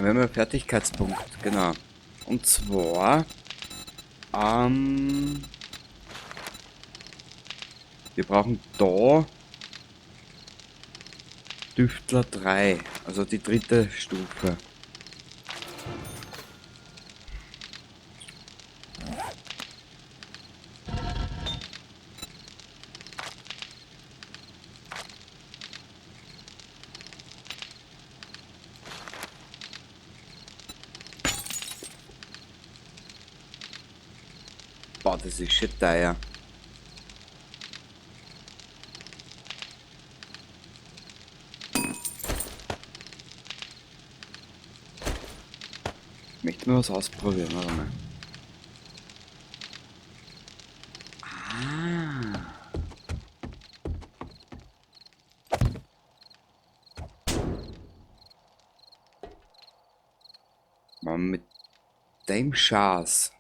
Wir haben einen Fertigkeitspunkt, genau. Und zwar, wir brauchen da Düftler 3, also die dritte Stufe. Boah, das ist shit teuer. Ich möchte mal was ausprobieren, warte mal. Ah. Mann, mit dem Schatz.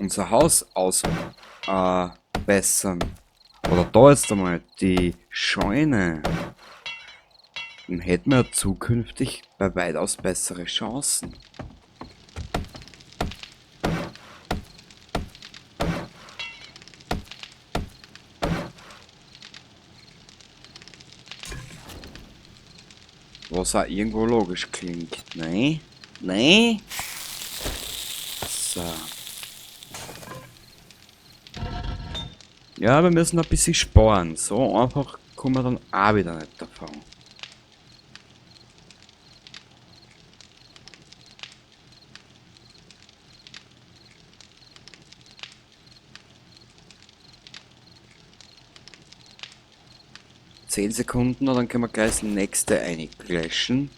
Unser Haus ausbessern. Oder da jetzt einmal die Scheune. Dann hätten wir zukünftig bei weitaus bessere Chancen. Was auch irgendwo logisch klingt. Nee? Nee? So. Ja, wir müssen ein bisschen sparen. So einfach kommen wir dann auch wieder nicht davon. Zehn Sekunden und dann können wir gleich das nächste einclashen.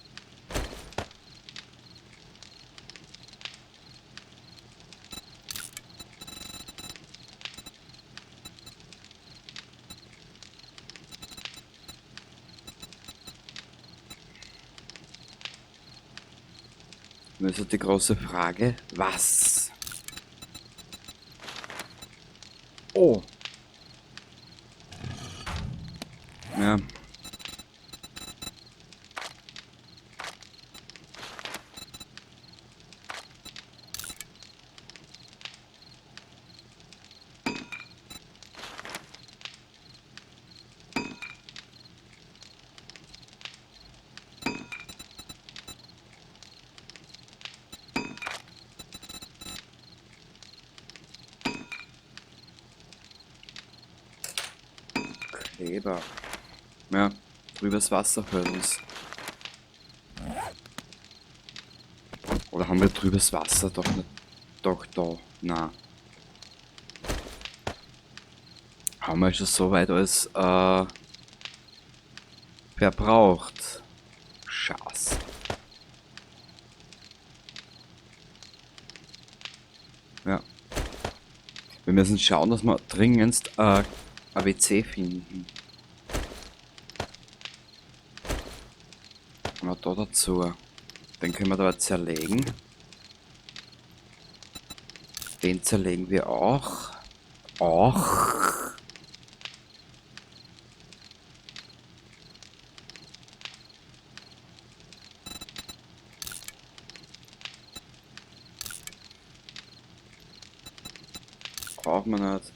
Nun ist halt die große Frage, was? Oh. Ja. Kleber. Ja, drüber's Wasser für uns. Oder haben wir drüber's Wasser doch nicht? Doch da. Na. Haben wir schon so weit alles verbraucht. Scheiß. Ja. Wir müssen schauen, dass wir dringendst ABC finden. Aber da dazu. Den können wir da zerlegen. Den zerlegen wir auch. Auch. Braucht man nicht.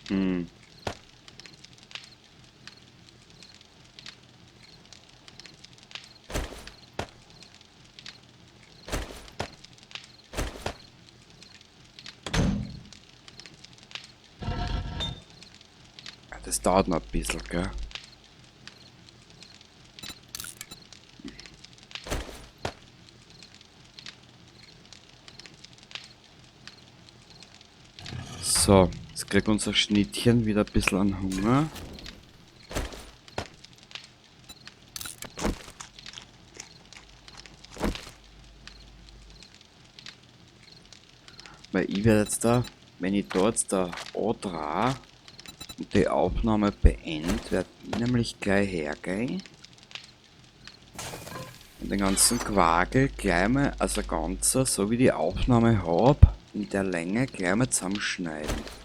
Hm. Das dauert noch ein bisschen, gell? So, jetzt kriegt unser Schnittchen wieder ein bisschen an Hunger. Weil ich werde jetzt da, wenn ich da jetzt da andra, die Aufnahme beende, werde ich nämlich gleich hergehen und den ganzen Quagel gleich mal als ein ganzer, so wie die Aufnahme habe, in der Länge gleich mal zusammenschneiden.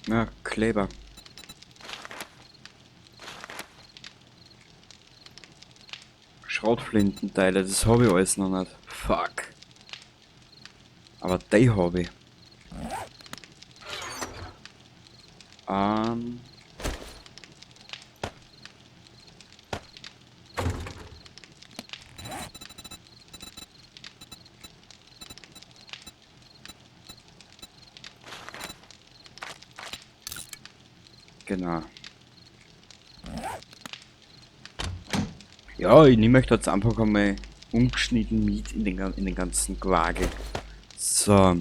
Ja, Kleber. Schrotflintenteile, das habe ich alles noch nicht. Fuck. Aber die habe ich. Ähm. Genau. Ja, ich nehme euch da jetzt einfach einmal umgeschnitten mit in den ganzen Quagel. So,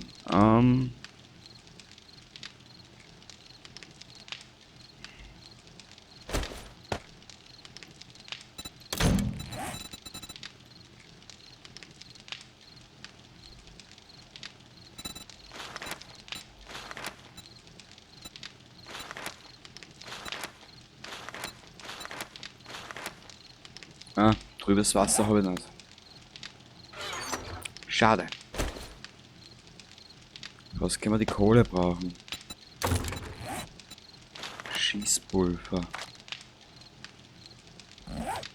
trübes Wasser habe ich nicht. Schade. Was können wir die Kohle brauchen? Schießpulver.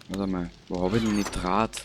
Warte mal, wo habe ich denn Nitrat?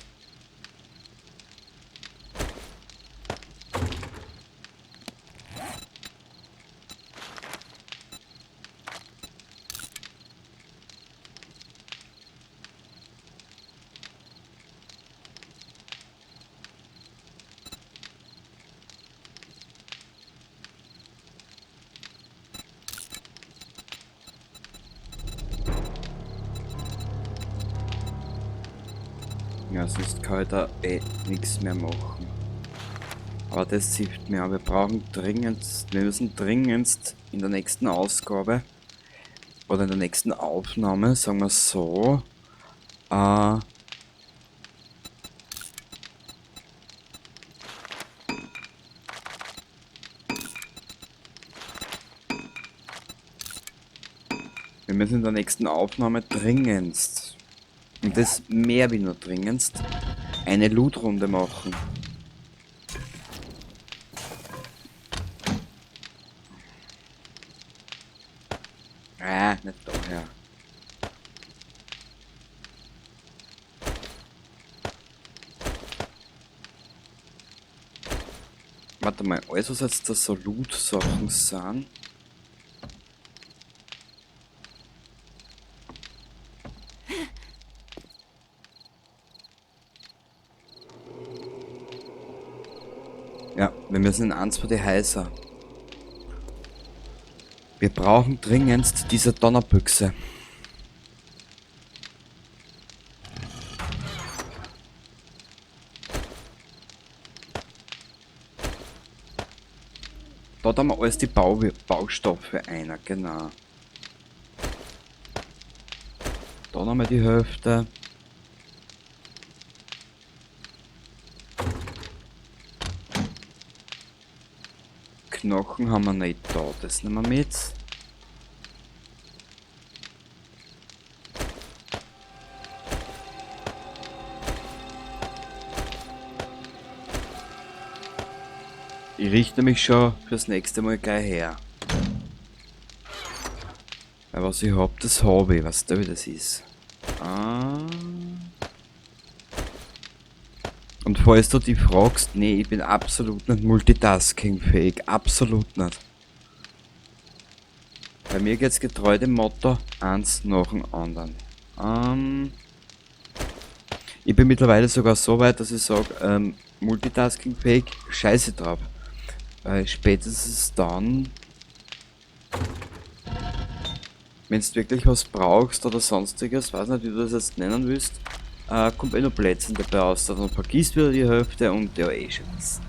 Ja, sonst kann ich da nichts mehr machen. Aber das hilft mir. Wir brauchen dringendst, wir müssen dringendst in der nächsten Ausgabe oder in der nächsten Aufnahme, sagen wir so, wir müssen in der nächsten Aufnahme dringendst, und das mehr wie nur dringendst, eine Loot-Runde machen. Nicht daher. Warte mal, alles was jetzt da so Loot-Sachen sind. Ja, wir müssen in eins von die Häuser. Wir brauchen dringendst diese Donnerbüchse. Da haben wir alles die Baustoffe einer, genau. Da haben wir die Hälfte. Knochen haben wir nicht da, das nehmen wir mit. Ich richte mich schon fürs nächste Mal gleich her. Weil was ich hab, das habe ich. Weißt du, wie das ist? Und falls du dich fragst, nee, ich bin absolut nicht multitaskingfähig. Absolut nicht. Bei mir geht's getreu dem Motto, eins nach dem anderen. Ich bin mittlerweile sogar so weit, dass ich sage, multitaskingfähig, scheiße drauf. Spätestens dann, wenn du wirklich was brauchst oder sonstiges, weiß nicht, wie du das jetzt nennen willst, kommt noch Plätzchen dabei aus, dann vergisst wieder die Hälfte und ja, schon was.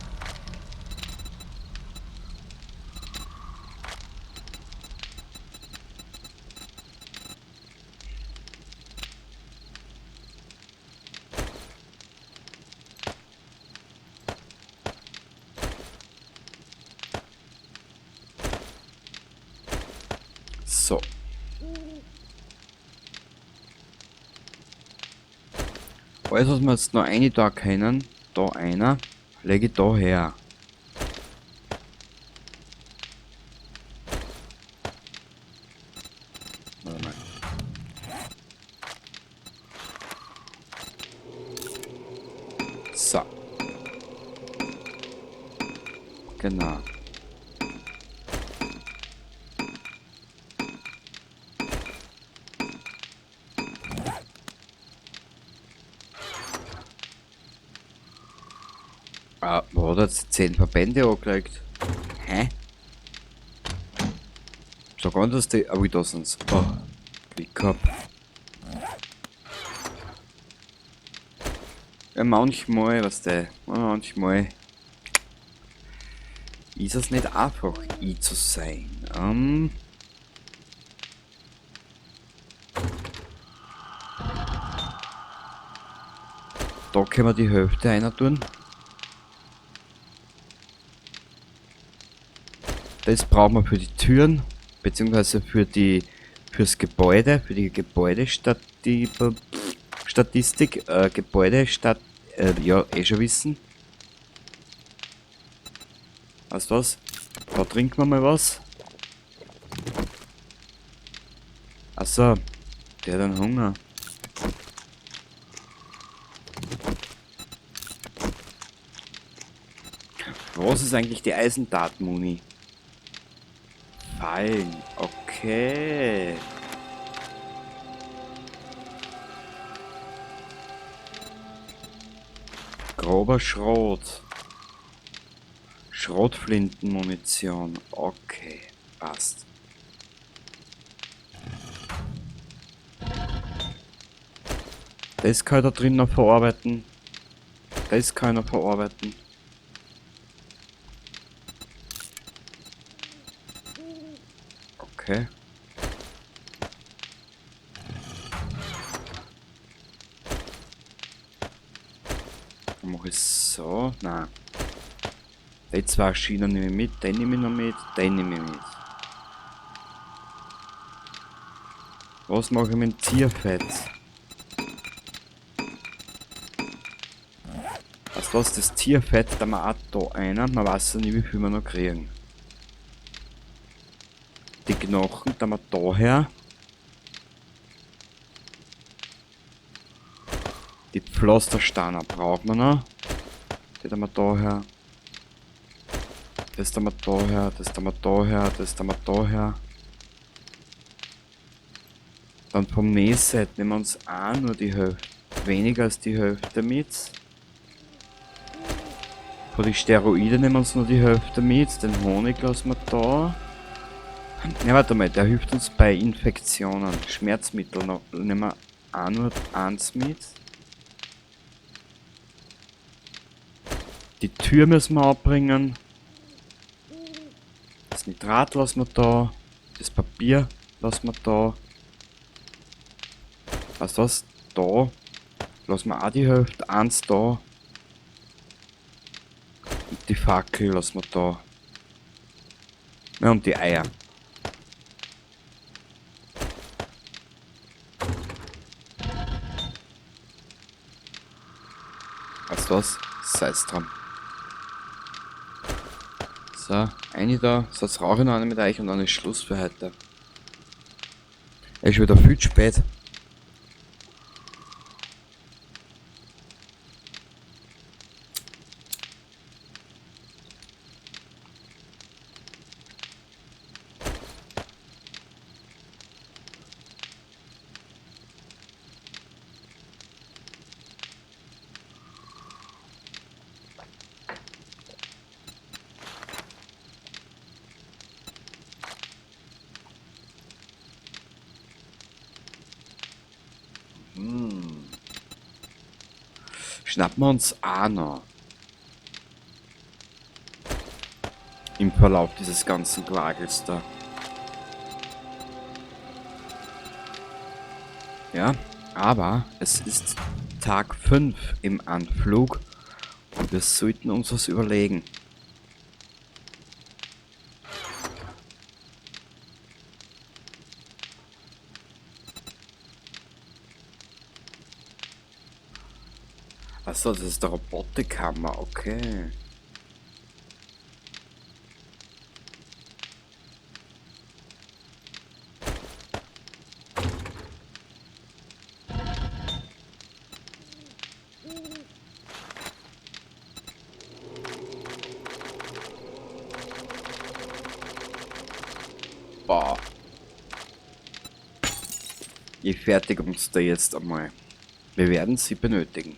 Alles, was wir jetzt noch eine da können, da einer, lege ich da her. Warte mal. So. Genau. Ah, wo hat er jetzt 10 Verbände angelegt? Hä? So ganz, dass die. Ah, wie da sind's. Oh, Glück gehabt. Ja, manchmal, was der. Manchmal ist es nicht einfach, ich zu sein. Da können wir die Hälfte einer tun. Das brauchen wir für die Türen, beziehungsweise fürs Gebäude, für die Gebäudestatistik, ja, eh schon wissen. Weißt du was? Da trinken wir mal was. Achso, der hat einen Hunger. Was ist eigentlich die Eisentat-Muni? Fallen, okay. Grober Schrot. Schrotflintenmunition. Okay, passt. Das kann ich da drin noch verarbeiten. Das kann ich noch verarbeiten. Okay. Dann mache ich so. Nein. Die zwei Schienen nehme ich mit, den nehme ich noch mit, den nehme ich mit. Was mache ich mit dem Tierfett? Weißt du was, das Tierfett, da wir auch da einer, man weiß ja nicht, wie viel wir noch kriegen. Die Knochen, da wir da her. Die Pflastersteine brauchen wir noch. Die da wir da her. Das da wir da her, das da wir da her, das da wir da her. Dann vom Nähset nehmen wir uns auch nur die Hälfte, weniger als die Hälfte mit. Von den Steroiden nehmen wir uns nur die Hälfte mit, den Honig lassen wir da. Ja, warte mal, der hilft uns bei Infektionen. Schmerzmittel nehmen wir auch nur eins mit. Die Tür müssen wir abbringen. Das Nitrat lassen wir da. Das Papier lassen wir da. Weißt du was? Da lassen wir auch die Hälfte. Eins da. Und die Fackel lassen wir da. Ja, und die Eier. Weißt du was? Sei's dran. So, eine da. So, jetzt rauche ich noch eine mit euch und dann ist Schluss für heute. Es ist wieder viel zu spät. Schnappen wir uns auch noch. Im Verlauf dieses ganzen Quagels da. Ja, aber es ist Tag 5 im Anflug und wir sollten uns was überlegen. Achso, das ist der Robotikhammer, okay. Boah. Ich fertige uns da jetzt einmal. Wir werden sie benötigen.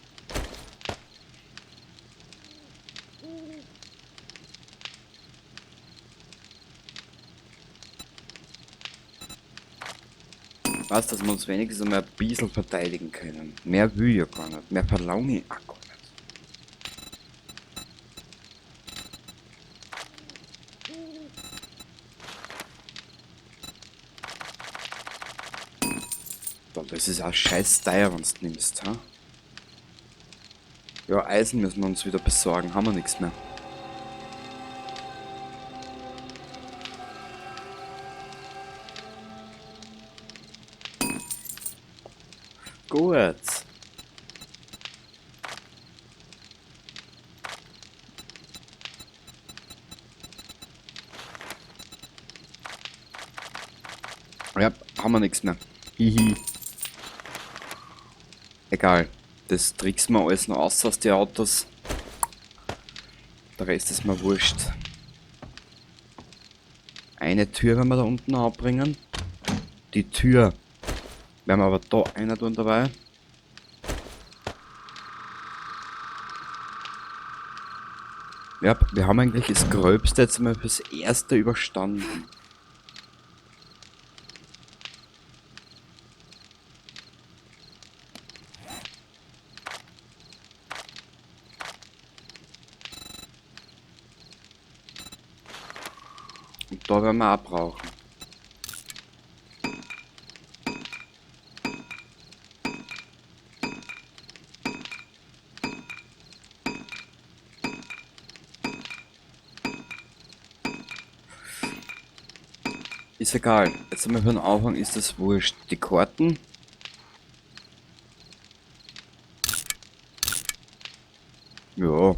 Was, dass wir uns wenigstens einmal ein bisschen verteidigen können. Mehr will ich ja gar nicht. Mehr verlange ich auch gar nicht. Boah, das ist auch scheiß teuer, wenn du nimmst, ha? Ja, Eisen müssen wir uns wieder besorgen. Haben wir nichts mehr. Gut. Ja, haben wir nichts mehr. Hihi. Egal. Das tricksen wir alles noch aus die Autos. Der Rest ist mir wurscht. Eine Tür werden wir da unten anbringen. Die Tür werden wir aber da einer tun dabei. Ja, wir haben eigentlich das Gröbste jetzt mal fürs Erste überstanden. Und da werden wir auch brauchen. Ist egal. Jetzt einmal für den Anfang ist das wurscht. Die Karten. Ja.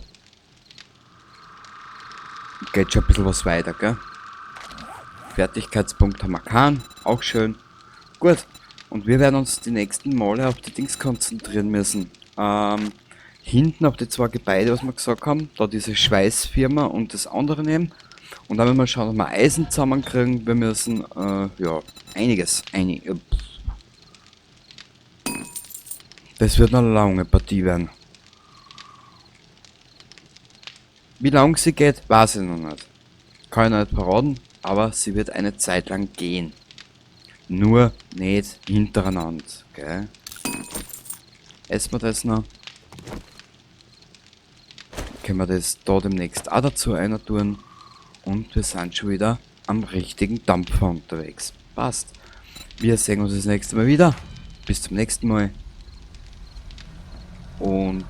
Geht schon ein bisschen was weiter, gell? Fertigkeitspunkt haben wir keinen. Auch schön. Gut. Und wir werden uns die nächsten Male auf die Dings konzentrieren müssen. Hinten auf die zwei Gebäude, was wir gesagt haben. Da diese Schweißfirma und das andere nehmen. Und dann werden wir schauen, ob wir Eisen zusammenkriegen. Wir müssen, ja, einiges. Das wird eine lange Partie werden. Wie lang sie geht, weiß ich noch nicht. Kann ich noch nicht verraten, aber sie wird eine Zeit lang gehen. Nur nicht hintereinander, gell? Essen wir das noch? Können wir das da demnächst auch dazu einer tun? Und wir sind schon wieder am richtigen Dampfer unterwegs. Passt. Wir sehen uns das nächste Mal wieder. Bis zum nächsten Mal. Und